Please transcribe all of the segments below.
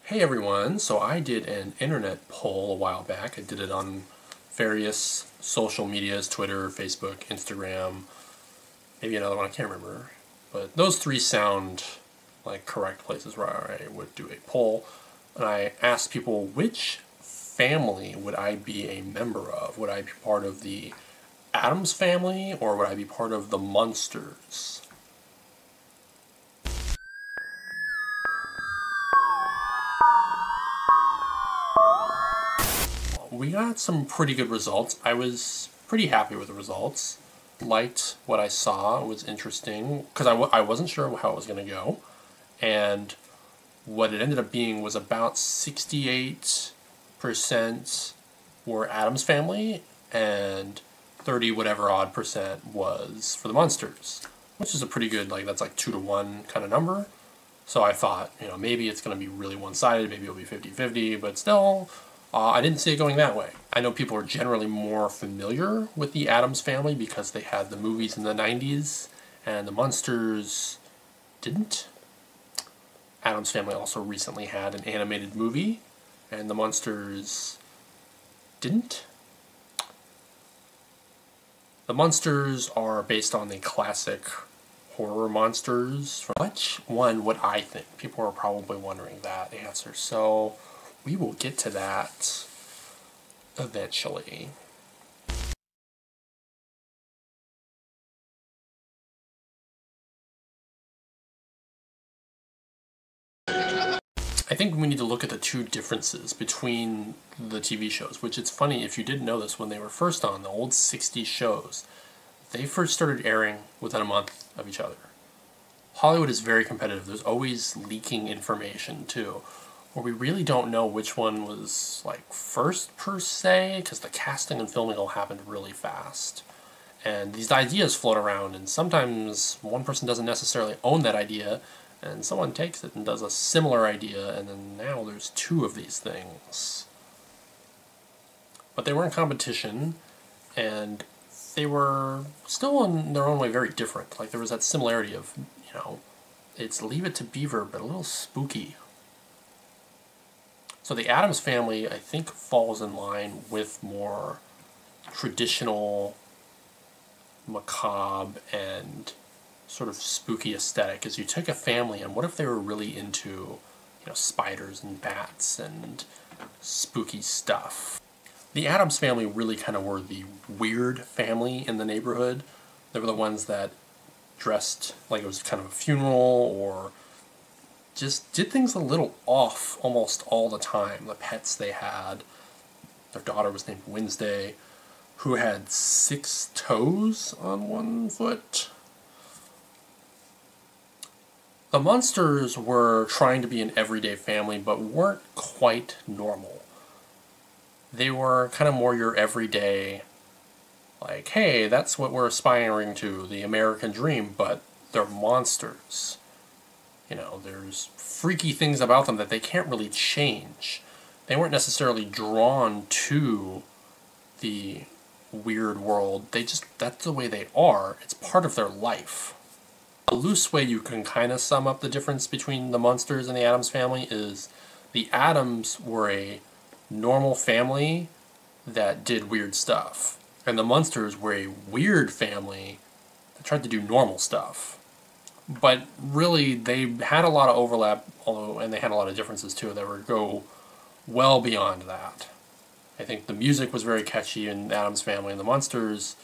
Hey everyone, so I did an internet poll a while back. I did it on various social medias, Twitter, Facebook, Instagram, maybe another one, I can't remember. But those three sound like correct places where I would do a poll. And I asked people, which family would I be a member of? Would I be part of the Addams family or would I be part of the Munsters? We got some pretty good results. I was pretty happy with the results. Liked what I saw. It was interesting because I wasn't sure how it was going to go. And what it ended up being was about 68% were Addams family and 30 whatever odd percent was for the Munsters, which is a pretty good, that's like 2-to-1 kind of number. So I thought, maybe it's going to be really one-sided, maybe it'll be 50-50, but still, I didn't see it going that way. I know people are generally more familiar with the Addams family because they had the movies in the 90s, and the Munsters didn't. Addams family also recently had an animated movie, and the Munsters didn't. The Munsters are based on the classic horror monsters. Which one would I think? People are probably wondering that answer, so we will get to that eventually. I think we need to look at the two differences between the TV shows, which it's funny, if you didn't know this, when they were first on, the old 60s shows, they first started airing within a month of each other. Hollywood is very competitive. There's always leaking information, too, where we really don't know which one was, first per se, because the casting and filming all happened really fast. And these ideas float around, and sometimes one person doesn't necessarily own that idea, and someone takes it and does a similar idea, and then now there's two of these things. But they were in competition, and they were still in their own way very different. There was that similarity of, it's Leave It to Beaver, but a little spooky. So the Addams family, I think, falls in line with more traditional, macabre, and sort of spooky aesthetic. As you took a family, and what if they were really into, spiders and bats and spooky stuff? The Addams family really kind of were the weird family in the neighborhood. They were the ones that dressed like it was kind of a funeral, or just did things a little off almost all the time. The pets they had, their daughter was named Wednesday, who had 6 toes on one foot. The Munsters were trying to be an everyday family, but weren't quite normal. They were kind of more your everyday, hey, that's what we're aspiring to, the American dream, but they're monsters. There's freaky things about them that they can't really change. They weren't necessarily drawn to the weird world. That's the way they are. It's part of their life. A loose way you can kind of sum up the difference between the Munsters and the Addams family is the Addams were a normal family that did weird stuff, and the Munsters were a weird family that tried to do normal stuff. But really, they had a lot of overlap, and they had a lot of differences too that would go well beyond that. I think the music was very catchy in the Addams family, and the Munsters,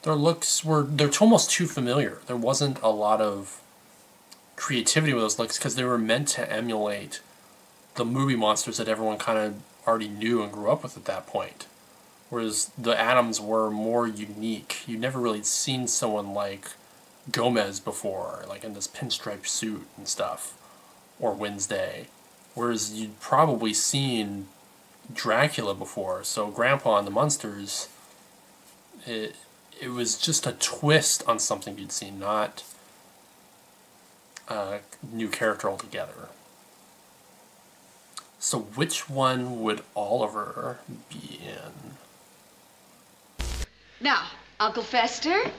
their looks they're almost too familiar. There wasn't a lot of creativity with those looks because they were meant to emulate the movie monsters that everyone kind of already knew and grew up with at that point. Whereas the Addams were more unique. You'd never really seen someone like Gomez before, in this pinstripe suit and stuff, or Wednesday. Whereas you'd probably seen Dracula before, so Grandpa and the Munsters, it was just a twist on something you'd seen, not a new character altogether. So which one would Oliver be in? Now, Uncle Fester,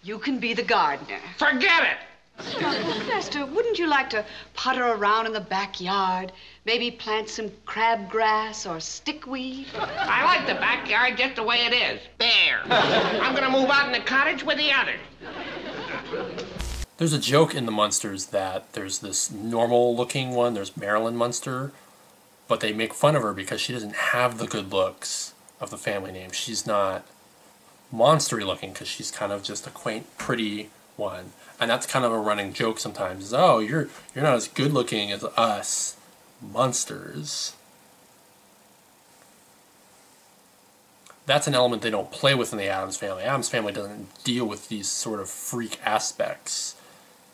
you can be the gardener. Forget it! Lester, wouldn't you like to putter around in the backyard? Maybe plant some crabgrass or stickweed? I like the backyard just the way it is. There. I'm gonna move out in the cottage with the others. There's a joke in the Munsters that there's this normal-looking one, there's Marilyn Munster, but they make fun of her because she doesn't have the good looks of the family name. She's not monstery looking because she's kind of just a quaint, pretty one. And that's kind of a running joke sometimes. Is, oh, you're not as good looking as us Munsters. That's an element they don't play with in the Addams Family. Addams Family doesn't deal with these sort of freak aspects.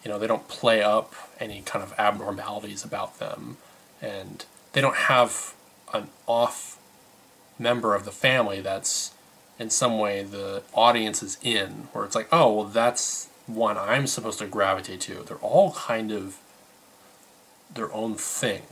You know, they don't play up any kind of abnormalities about them. And they don't have an off member of the family that's in some way the audience is in, where it's like, oh, well, that's one I'm supposed to gravitate to. They're all kind of their own thing.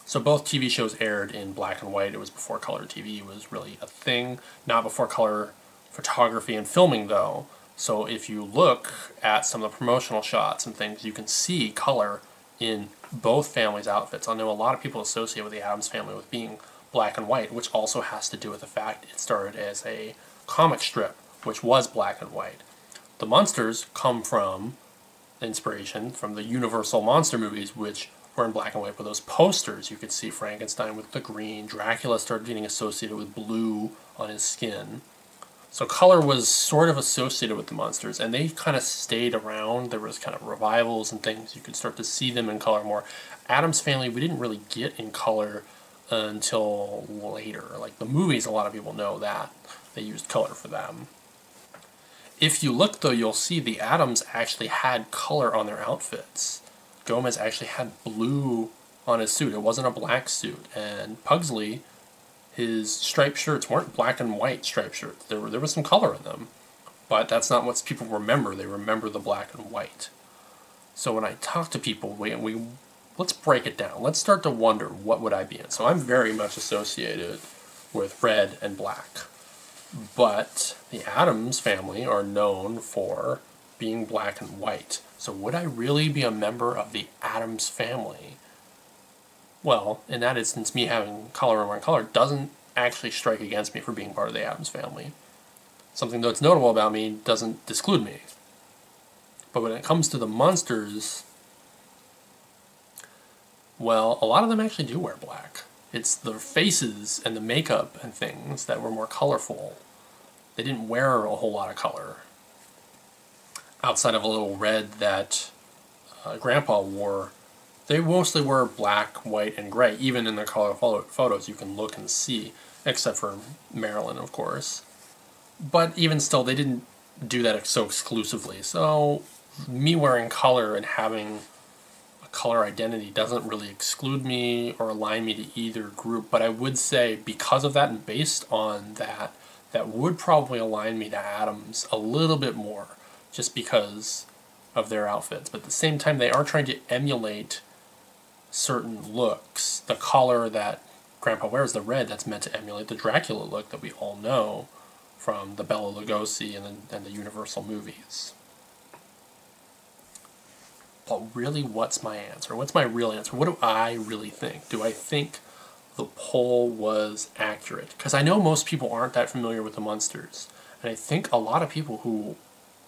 So both TV shows aired in black and white. It was before color TV was really a thing, not before color photography and filming though. So if you look at some of the promotional shots and things, you can see color in both families' outfits. I know a lot of people associate with the Addams Family with being black and white, which also has to do with the fact it started as a comic strip, which was black and white. The Munsters come from inspiration from the Universal monster movies, which were in black and white. But those posters, you could see Frankenstein with the green, Dracula started getting associated with blue on his skin. So color was sort of associated with the Munsters, and they kind of stayed around. There was kind of revivals and things. You could start to see them in color more. Addams Family, we didn't really get in color until later. Like the movies, a lot of people know that. They used color for them. If you look, though, you'll see the Addams actually had color on their outfits. Gomez actually had blue on his suit. It wasn't a black suit. And Pugsley, his striped shirts weren't black and white striped shirts. There was some color in them. But that's not what people remember. They remember the black and white. So when I talk to people, let's break it down. Let's start to wonder, what would I be in? So I'm very much associated with red and black. But the Addams Family are known for being black and white. So would I really be a member of the Addams Family? Well, in that instance, me having color and wearing color doesn't actually strike against me for being part of the Addams Family. Something that's notable about me doesn't exclude me. But when it comes to the Munsters, well, a lot of them actually do wear black. It's the faces and the makeup and things that were more colorful. They didn't wear a whole lot of color. Outside of a little red that Grandpa wore, they mostly were black, white, and gray. Even in their color photos, you can look and see, except for Marilyn, of course. But even still, they didn't do that so exclusively. So me wearing color and having a color identity doesn't really exclude me or align me to either group. But I would say because of that and based on that, that would probably align me to Addams a little bit more, just because of their outfits. But at the same time, they are trying to emulate certain looks. The color that Grandpa wears, the red, that's meant to emulate the Dracula look that we all know from the Bela Lugosi and the Universal movies. But really, what's my answer? What's my real answer? What do I really think? Do I think the poll was accurate? Because I know most people aren't that familiar with the Munsters. And I think a lot of people who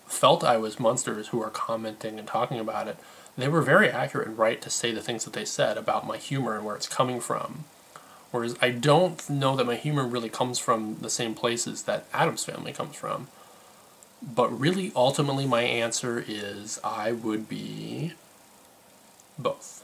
felt I was Munsters, who are commenting and talking about it, they were very accurate and right to say the things that they said about my humor and where it's coming from. Whereas I don't know that my humor really comes from the same places that Addams Family comes from. But really, ultimately, my answer is I would be both.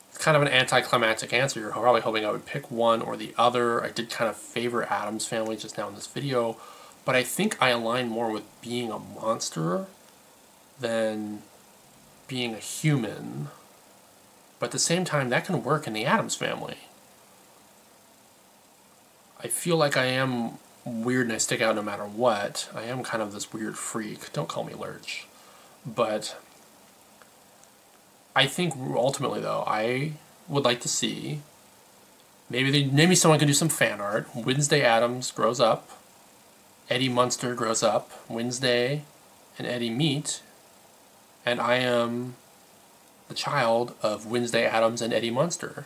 It's kind of an anticlimactic answer. You're probably hoping I would pick one or the other. I did kind of favor Addams Family just now in this video, but I think I align more with being a monster than being a human. But at the same time, that can work in the Addams Family. I feel like I am weird and I stick out no matter what. I am kind of this weird freak. Don't call me Lurch. But I think ultimately, though, I would like to see maybe someone could do some fan art. Wednesday Addams grows up Eddie Munster grows up, Wednesday and Eddie meet, and I am the child of Wednesday Addams and Eddie Munster.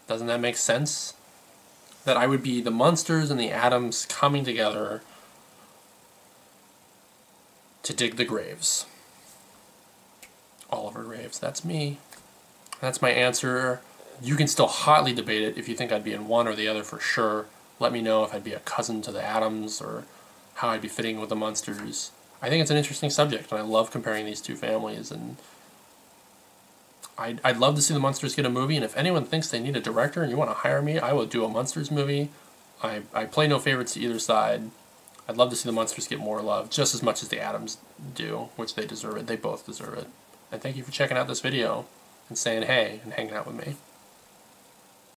Doesn't that make sense? That I would be the Munsters and the Addams coming together to dig the graves. Oliver Graves, that's me. That's my answer. You can still hotly debate it if you think I'd be in one or the other for sure. Let me know if I'd be a cousin to the Addams or how I'd be fitting with the Munsters. I think it's an interesting subject, and I love comparing these two families, and I'd love to see the Munsters get a movie, and if anyone thinks they need a director and you want to hire me, I will do a Munsters movie. I play no favorites to either side. I'd love to see the Munsters get more love, just as much as the Addams do, which they deserve it. They both deserve it. And thank you for checking out this video and saying hey and hanging out with me.